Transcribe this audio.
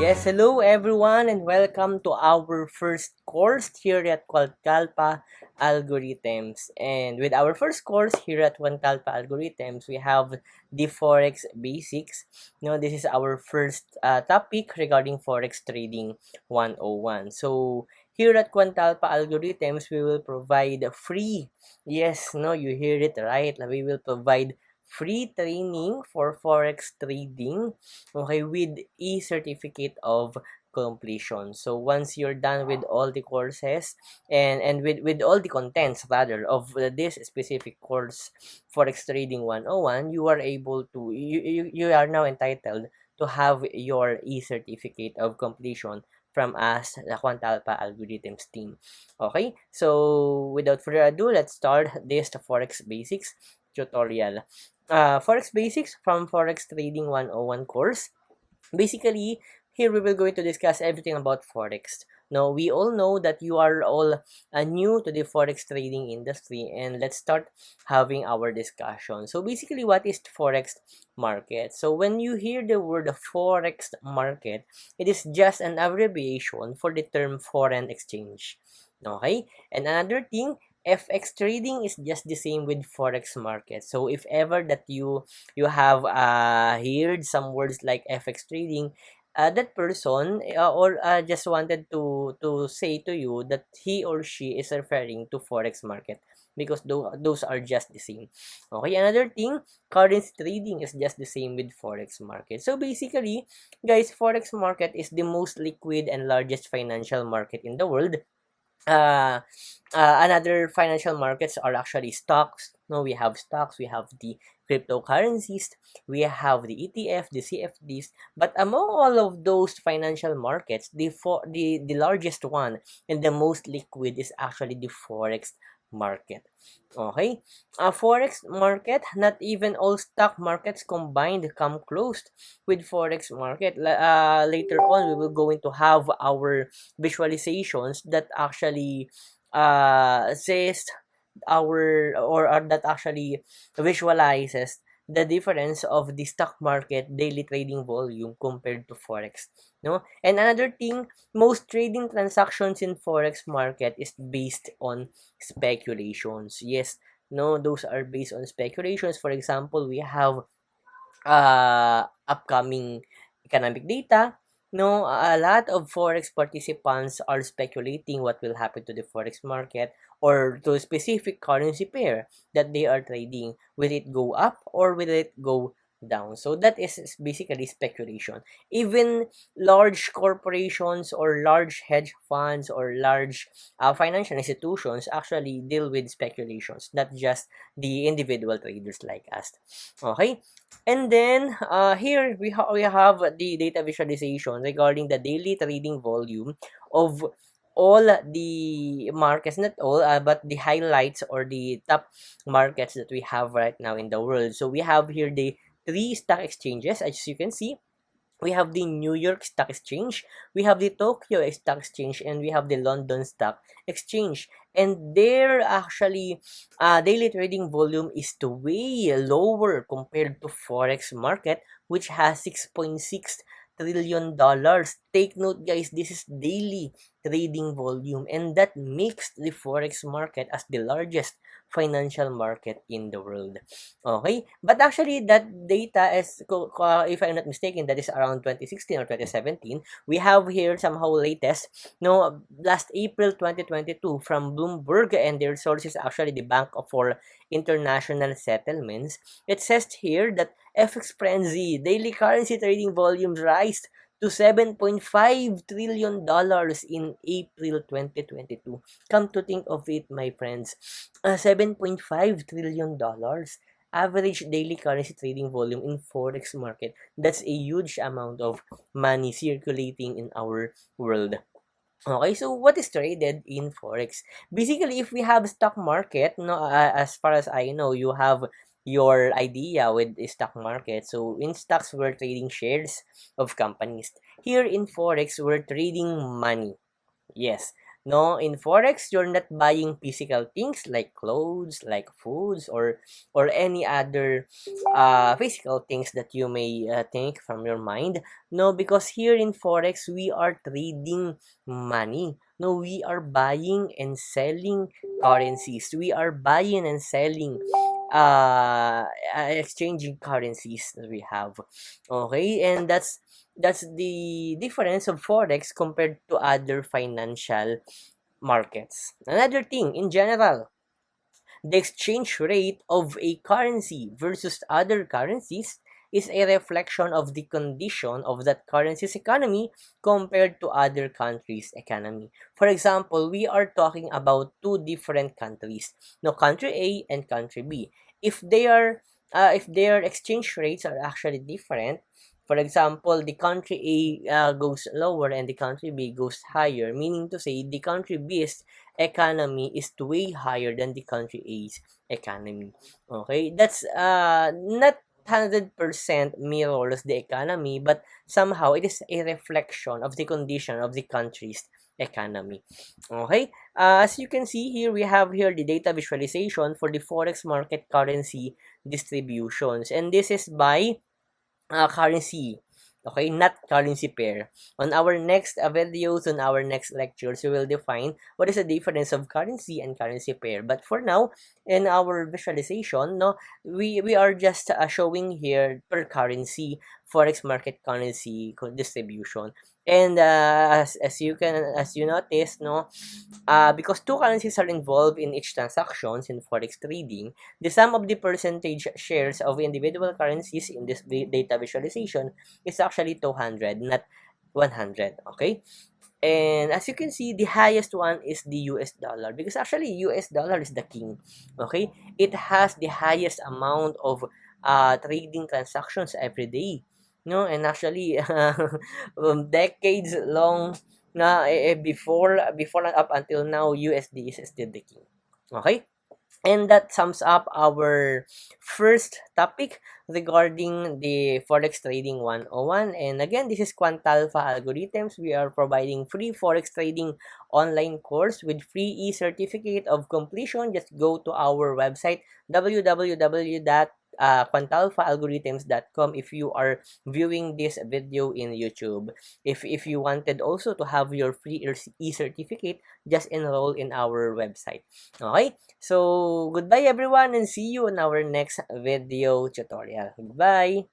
Yes, hello everyone and welcome to our first course here at Quantalpha Algorithms. And with our first course here at Quantalpha Algorithms, we have the Forex Basics. This is our first topic regarding Forex Trading 101. So, here at Quantalpha Algorithms, we will provide free, yes, no, you hear it right, we will provide free training for Forex trading, okay, with certificate of completion. So once you're done with all the courses and with all the contents rather of this specific course Forex Trading 101, you are able to you are now entitled to have your certificate of completion from us, the Quantalpha Algorithms team. Okay, so without further ado, let's start this Forex Basics tutorial. Forex Basics from Forex Trading 101 course. Basically, here we will going to discuss everything about Forex. Now, we all know that you are all new to the Forex trading industry, and let's start having our discussion. So, basically, what is Forex market? So, when you hear the word Forex market, it is just an abbreviation for the term foreign exchange. Okay? And another thing, FX trading is just the same with Forex market. So, if ever that you have heard some words like FX trading, that person or just wanted to say to you that he or she is referring to Forex market because those are just the same. Okay, another thing, currency trading is just the same with Forex market. So basically, guys, Forex market is the most liquid and largest financial market in the world. uh, Another financial markets are actually stocks. No, we have stocks, we have the cryptocurrencies, we have the ETF, the CFDs. But among all of those financial markets, the largest one and the most liquid is actually the Forex market. Okay, Forex market, not even all stock markets combined come close with Forex market. Later on, we will going to have our visualizations that actually says or that actually visualizes the difference of the stock market daily trading volume compared to Forex. No? And another thing, most trading transactions in Forex market is based on speculations. Yes, no, those are based on speculations. For example, we have upcoming economic data. No, a lot of forex participants are speculating what will happen to the forex market or to a specific currency pair that they are trading. Will it go up or will it go down? So that is basically speculation. Even large corporations or large hedge funds or large financial institutions actually deal with speculations, not just the individual traders like us. Okay, and then here we have the data visualization regarding the daily trading volume of all the markets, not all, but the highlights or the top markets that we have right now in the world. So we have here the three stock exchanges, as you can see. We have the New York Stock Exchange, we have the Tokyo Stock Exchange, and we have the London Stock Exchange. And their actually daily trading volume is way lower compared to Forex market, which has $6.6 trillion. Take note, guys, this is daily trading volume, and that makes the Forex market as the largest financial market in the world. Okay, but actually that data is, if I'm not mistaken, that is around 2016 or 2017. We have here somehow latest, no, last April 2022 from Bloomberg, and their source is actually the Bank for International Settlements. It says here that FX Frenzy daily currency trading volumes rise to $7.5 trillion in April 2022. Come to think of it, my friends, $7.5 trillion average daily currency trading volume in forex market. That's a huge amount of money circulating in our world. Okay, so what is traded in forex? Basically, if we have stock market, no, as far as I know, you have your idea with the stock market. So in stocks, we're trading shares of companies. Here in forex, we're trading money. Yes, No, in Forex, you're not buying physical things like clothes, like foods, or any other physical things that you may think from your mind. No, because here in Forex, we are trading money. No, we are buying and selling currencies. We are buying and selling exchanging currencies that we have. Okay, and that's the difference of Forex compared to other financial markets. Another thing, in general, the exchange rate of a currency versus other currencies is a reflection of the condition of that currency's economy compared to other countries' economy. For example, we are talking about two different countries, no, country A and country B. If their exchange rates are actually different, for example, the country A goes lower and the country B goes higher, meaning to say the country B's economy is way higher than the country A's economy. Okay, that's not 100% mirrors the economy, but somehow it is a reflection of the condition of the country's economy. Okay, as you can see here, we have here the data visualization for the forex market currency distributions, and this is by currency. Okay, not currency pair. On our next videos, on our next lectures, we will define what is the difference of currency and currency pair. But for now, in our visualization, no, we are just showing here per currency forex market currency distribution. And as you notice, no, because two currencies are involved in each transactions in forex trading, the sum of the percentage shares of individual currencies in this data visualization is actually 200, not 100. Okay? And as you can see, the highest one is the US dollar, because actually US dollar is the king. Okay? It has the highest amount of trading transactions every day. No, and actually decades long na before and up until now, USD is still the king. Okay? And that sums up our first topic regarding the Forex Trading 101. And again, this is Quantalpha Algorithms. We are providing free Forex Trading online course with free e-certificate of completion. Just go to our website, www.quantalphaalgorithms.com, if you are viewing this video in YouTube. If you wanted also to have your free e-certificate, just enroll in our website. Okay? So, goodbye everyone and see you in our next video tutorial. Goodbye!